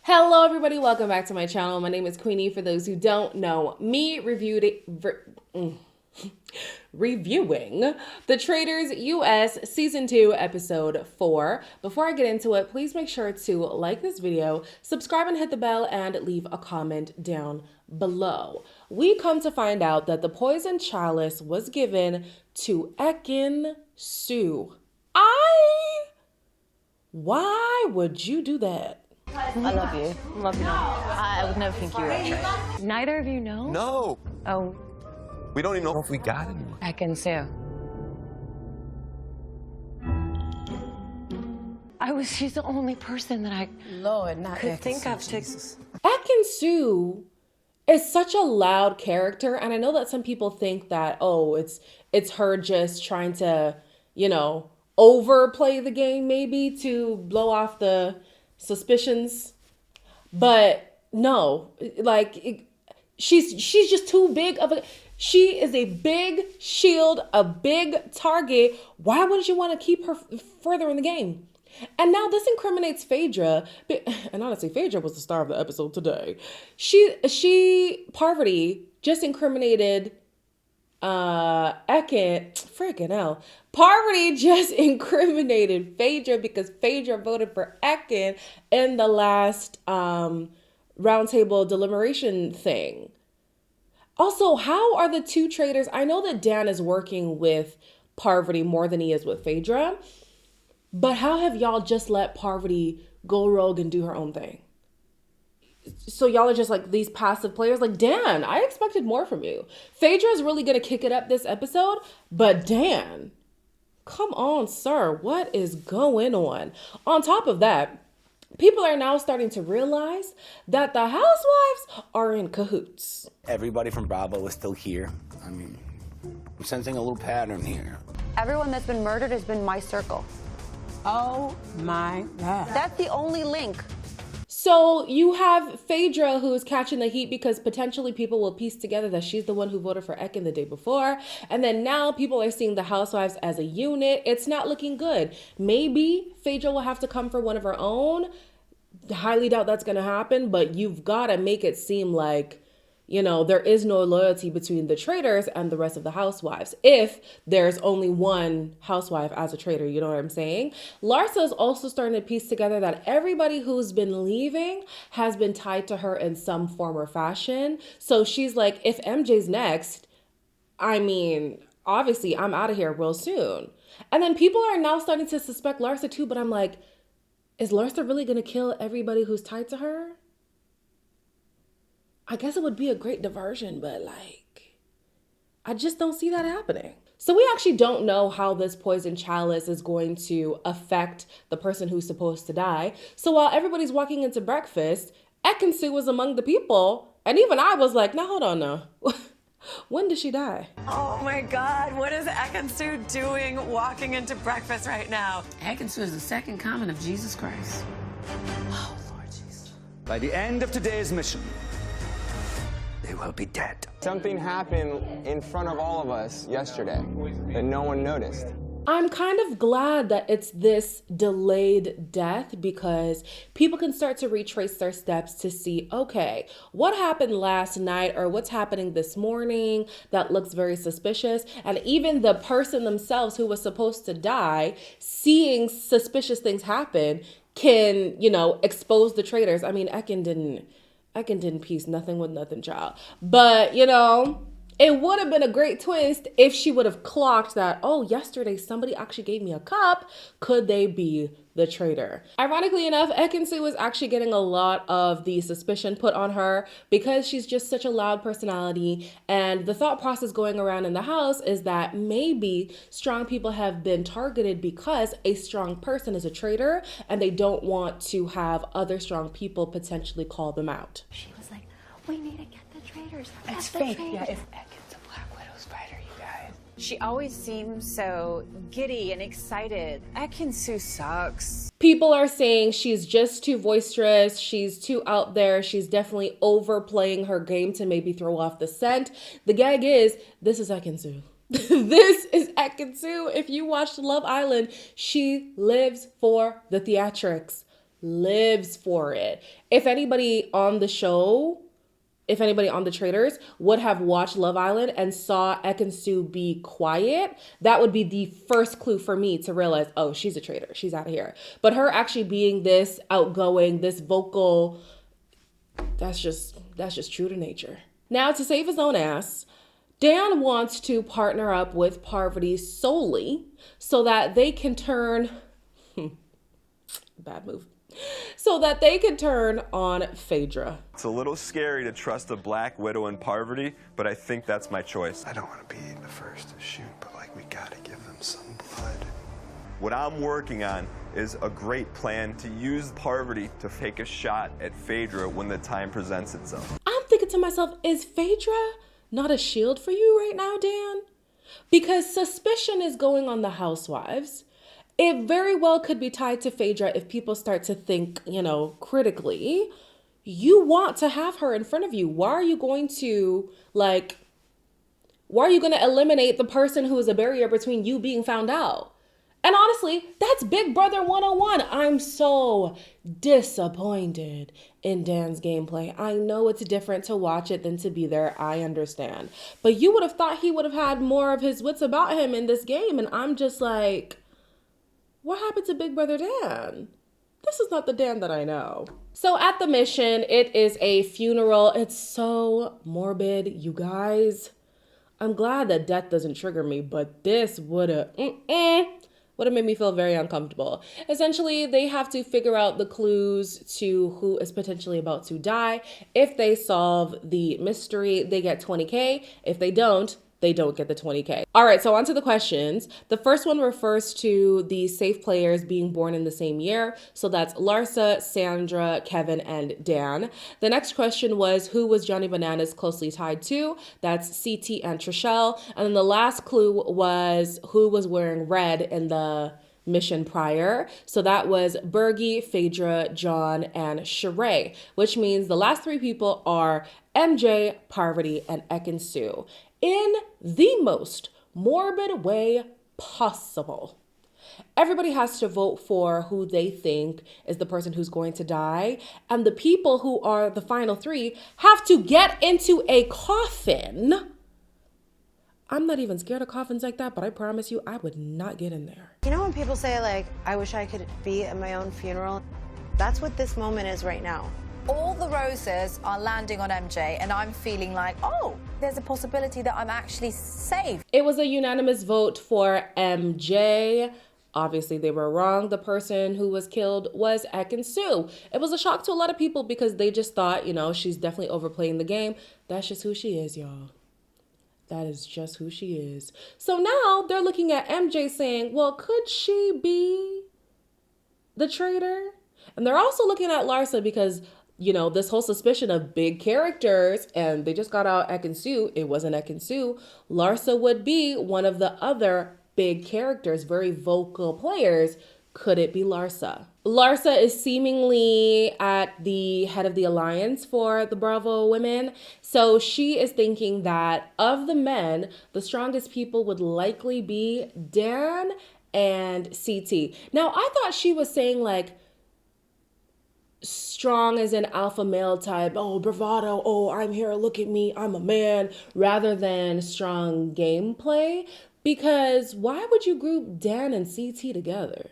Hello everybody, welcome back to my channel. My name is Queenie. For those who don't know me, reviewing The Traitors US Season 2 Episode 4. Before I get into it, please make sure to like this video, subscribe and hit the bell, and leave a comment down below. We come to find out that the poison chalice was given to Ekin-Su. Why would you do that? I love you. Love you. I would never think you were a traitor. Neither of you know? No. Oh, We don't even know if we got anyone. Ekin-Su. She's the only person that I Lord, not could think of to. Ekin-Su is such a loud character, and I know that some people think that, oh, it's her just trying to, overplay the game maybe to blow off the suspicions. But no, she's just too big of a, she is a big shield, a big target. Why wouldn't you want to keep her further in the game? And now this incriminates Phaedra, and honestly, Phaedra was the star of the episode today. Parvati just incriminated freaking hell. Parvati just incriminated Phaedra because Phaedra voted for Ekin in the last roundtable deliberation thing. Also, how are the two traitors? I know that Dan is working with Parvati more than he is with Phaedra, but how have y'all just let Parvati go rogue and do her own thing? So y'all are just like these passive players. Like, Dan, I expected more from you. Phaedra is really gonna kick it up this episode, but Dan, come on, sir. What is going on? On top of that, people are now starting to realize that the housewives are in cahoots. Everybody from Bravo is still here. I mean, I'm sensing a little pattern here. Everyone that's been murdered has been my circle. Oh my God. That's the only link. So you have Phaedra, who is catching the heat because potentially people will piece together that she's the one who voted for Ekin the day before. And then now people are seeing the housewives as a unit. It's not looking good. Maybe Phaedra will have to come for one of her own. Highly doubt that's going to happen, but you've got to make it seem like, there is no loyalty between the traitors and the rest of the housewives. If there's only one housewife as a traitor, you know what I'm saying? Larsa is also starting to piece together that everybody who's been leaving has been tied to her in some form or fashion. So she's like, if MJ's next, obviously I'm out of here real soon. And then people are now starting to suspect Larsa too, but I'm like, is Larsa really going to kill everybody who's tied to her? I guess it would be a great diversion, but I just don't see that happening. So we actually don't know how this poison chalice is going to affect the person who's supposed to die. So while everybody's walking into breakfast, Ekin-Su was among the people. And even I was like, now hold on now. When did she die? Oh my God, what is Ekin-Su doing walking into breakfast right now? Ekin-Su is the second coming of Jesus Christ. Oh, Lord Jesus. By the end of today's mission, they will be dead. Something happened in front of all of us yesterday that no one noticed. I'm kind of glad that it's this delayed death because people can start to retrace their steps to see, okay, what happened last night or what's happening this morning that looks very suspicious. And even the person themselves who was supposed to die, seeing suspicious things happen can, expose the traitors. I mean, Ekin didn't piece nothing with nothing, child. But, it would have been a great twist if she would have clocked that, oh, yesterday somebody actually gave me a cup. Could they be the traitor? Ironically enough, Ekin-Su was actually getting a lot of the suspicion put on her because she's just such a loud personality. And the thought process going around in the house is that maybe strong people have been targeted because a strong person is a traitor and they don't want to have other strong people potentially call them out. She was like, we need to get the traitors. It's fake. Yeah, it's Ekin's a Black Widow spider, you guys. She always seems so giddy and excited. Ekin-Su sucks. People are saying she's just too boisterous. She's too out there. She's definitely overplaying her game to maybe throw off the scent. The gag is, this is Ekin-Su. This is Ekin-Su. If you watched Love Island, she lives for the theatrics. lives for it. If anybody on the show, if anybody on the Traitors would have watched Love Island and saw Ekin-Su be quiet, that would be the first clue for me to realize, oh, she's a traitor. She's out of here. But her actually being this outgoing, this vocal, that's just true to nature. Now, to save his own ass, Dan wants to partner up with Parvati solely so that they can turn, bad move, so that they can turn on Phaedra. It's a little scary to trust a Black Widow and Parvati, but I think that's my choice. I don't want to be the first to shoot, but like we gotta give them some blood. What I'm working on is a great plan to use Parvati to take a shot at Phaedra when the time presents itself. I'm thinking to myself, is Phaedra not a shield for you right now, Dan? Because suspicion is going on the housewives. It very well could be tied to Phaedra if people start to think, critically. You want to have her in front of you. Why are you going to eliminate the person who is a barrier between you being found out? And honestly, that's Big Brother 101. I'm so disappointed in Dan's gameplay. I know it's different to watch it than to be there. I understand. But you would have thought he would have had more of his wits about him in this game. And I'm just like, what happened to Big Brother Dan? This is not the Dan that I know. So at the mission, it is a funeral. It's so morbid, you guys. I'm glad that death doesn't trigger me, but this would have made me feel very uncomfortable. Essentially, they have to figure out the clues to who is potentially about to die. If they solve the mystery, they get 20K. If they don't get the 20K. All right, so on to the questions. The first one refers to the safe players being born in the same year. So that's Larsa, Sandra, Kevin, and Dan. The next question was, who was Johnny Bananas closely tied to? That's CT and Trishelle. And then the last clue was who was wearing red in the mission prior. So that was Bergie, Phaedra, John, and Sheree, which means the last three people are MJ, Parvati, and Ekin-Su, in the most morbid way possible. Everybody has to vote for who they think is the person who's going to die. And the people who are the final three have to get into a coffin. I'm not even scared of coffins like that, but I promise you, I would not get in there. You know when people say, like, I wish I could be at my own funeral? That's what this moment is right now. All the roses are landing on MJ, and I'm feeling like, oh, there's a possibility that I'm actually safe. It was a unanimous vote for MJ. Obviously, they were wrong. The person who was killed was Ekin-Su. It was a shock to a lot of people because they just thought, she's definitely overplaying the game. That's just who she is, y'all. That is just who she is. So now they're looking at MJ saying, well, could she be the traitor? And they're also looking at Larsa because, this whole suspicion of big characters, and they just got out Ekin-Su. It wasn't Ekin-Su. Larsa would be one of the other big characters, very vocal players. Could it be Larsa? Larsa is seemingly at the head of the alliance for the Bravo women. So she is thinking that of the men, the strongest people would likely be Dan and CT. Now, I thought she was saying like strong as an alpha male type. Oh, bravado. Oh, I'm here. Look at me. I'm a man. Rather than strong gameplay. Because why would you group Dan and CT together?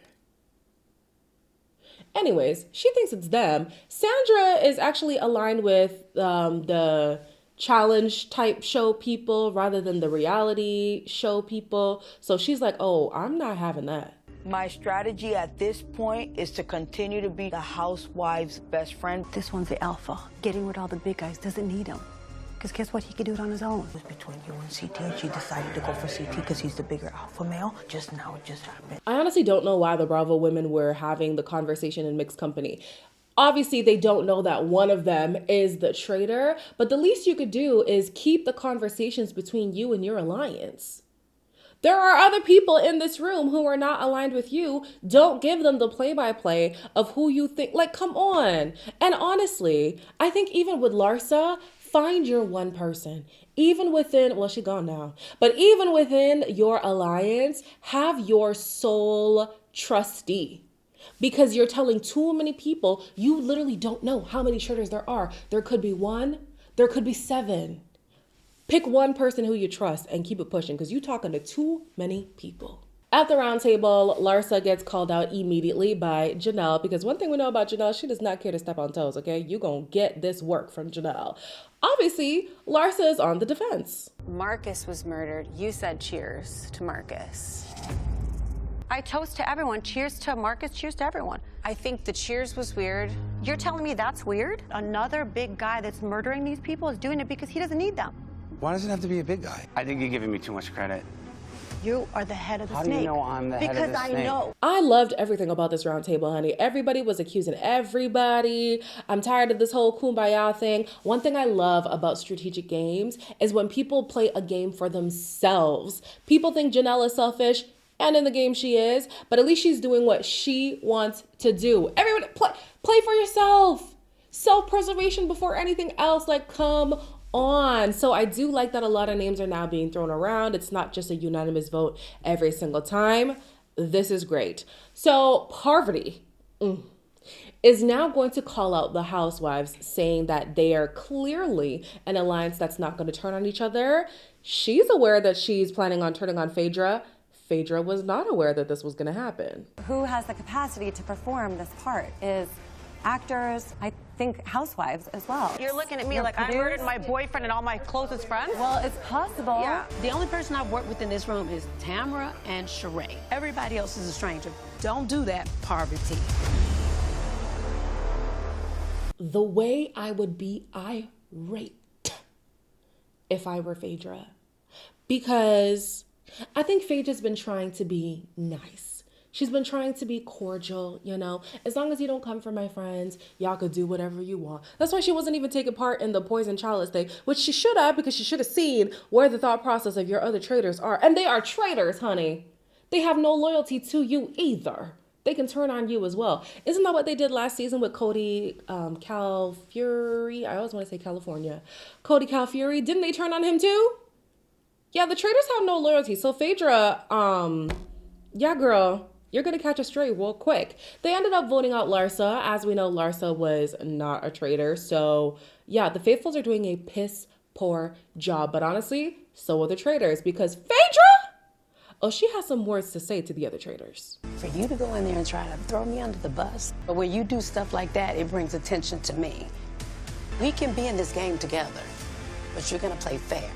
Anyways, she thinks it's them. Sandra is actually aligned with the challenge type show people rather than the reality show people. So she's like, oh, I'm not having that. My strategy at this point is to continue to be the housewife's best friend. This one's the alpha. Getting with all the big guys doesn't need him. Because guess what? He could do it on his own. It was between you and CT, and she decided to go for CT because he's the bigger alpha male. Just now, it just happened. I honestly don't know why the Bravo women were having the conversation in mixed company. Obviously, they don't know that one of them is the traitor, but the least you could do is keep the conversations between you and your alliance. There are other people in this room who are not aligned with you. Don't give them the play-by-play of who you think. Like, come on. And honestly, I think even with Larsa, find your one person. Even within, well, she's gone now. But even within your alliance, have your sole trustee. because you're telling too many people. You literally don't know how many traitors there are. There could be one, there could be seven. Pick one person who you trust and keep it pushing, because you're talking to too many people. At the round table, Larsa gets called out immediately by Janelle, because one thing we know about Janelle, she does not care to step on toes, okay? You gonna get this work from Janelle. Obviously, Larsa is on the defense. Marcus was murdered. You said cheers to Marcus. I toast to everyone. Cheers to Marcus. Cheers to everyone. I think the cheers was weird. You're telling me that's weird? Another big guy that's murdering these people is doing it because he doesn't need them. Why does it have to be a big guy? I think you're giving me too much credit. You are the head of the How snake. do you know I'm the head of the Because I snake? know. I loved everything about this round table, honey. Everybody was accusing everybody. I'm tired of this whole kumbaya thing. One thing I love about strategic games is when people play a game for themselves. People think Janelle is selfish, and in the game she is, but at least she's doing what she wants to do. Everyone, play for yourself. Self-preservation before anything else. Like, come on. So I do like that a lot of names are now being thrown around. It's not just a unanimous vote every single time. This is great. So Parvati is now going to call out the housewives, saying that they are clearly an alliance that's not going to turn on each other. She's aware that she's planning on turning on Phaedra. Phaedra was not aware that this was going to happen. Who has the capacity to perform this part is actors, I think housewives as well. You're looking at me like I murdered my boyfriend and all my closest friends? Well, it's possible. Yeah. The only person I've worked with in this room is Tamara and Sheree. Everybody else is a stranger. Don't do that, Parvati. The way I would be irate if I were Phaedra, because I think Phaedra's been trying to be nice. She's been trying to be cordial, you know. As long as you don't come for my friends, y'all could do whatever you want. That's why she wasn't even taking part in the poison chalice thing, which she should have, because she should have seen where the thought process of your other traitors are. And they are traitors, honey. They have no loyalty to you either. They can turn on you as well. Isn't that what they did last season with Cody Cal Fury? I always want to say California. Cody Cal Fury. Didn't they turn on him too? Yeah, the traitors have no loyalty. So Phaedra, yeah, girl, you're going to catch a stray real quick. They ended up voting out Larsa. As we know, Larsa was not a traitor. So yeah, the faithfuls are doing a piss poor job. But honestly, so are the traitors, because Phaedra, oh, she has some words to say to the other traitors. For you to go in there and try to throw me under the bus, but when you do stuff like that, it brings attention to me. We can be in this game together, but you're going to play fair.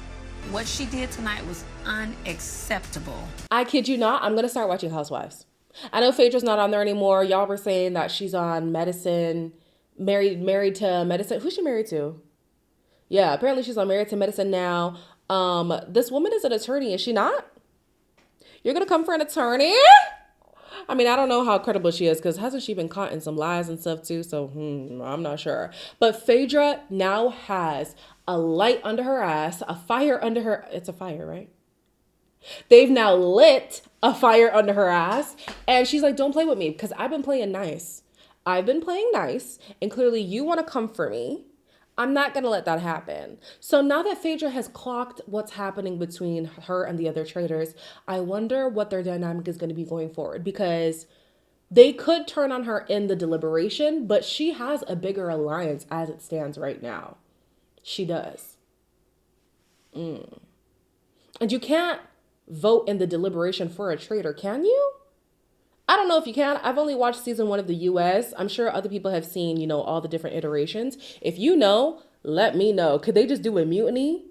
What she did tonight was unacceptable. I kid you not, I'm going to start watching Housewives. I know Phaedra's not on there anymore. Y'all were saying that she's on Medicine, married to Medicine. Who's she married to? Yeah, apparently she's on Married to Medicine now. This woman is an attorney, is she not? You're going to come for an attorney? I mean, I don't know how credible she is, because hasn't she been caught in some lies and stuff too? So, I'm not sure. But Phaedra now has a light under her ass, a fire under her. It's a fire, right? They've now lit a fire under her ass. And she's like, don't play with me, because I've been playing nice. I've been playing nice. And clearly you want to come for me. I'm not going to let that happen. So now that Phaedra has clocked what's happening between her and the other traitors, I wonder what their dynamic is going to be going forward, because they could turn on her in the deliberation, but she has a bigger alliance as it stands right now. She does. And you can't vote in the deliberation for a traitor, can you? I don't know if you can. I've only watched season 1 of the US. I'm sure other people have seen, you know, all the different iterations. If you know, let me know. Could they just do a mutiny?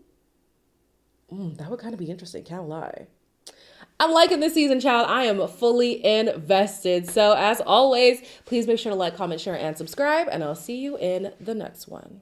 That would kind of be interesting, can't lie. I'm liking this season, child. I am fully invested. So as always, please make sure to like, comment, share, and subscribe, and I'll see you in the next one.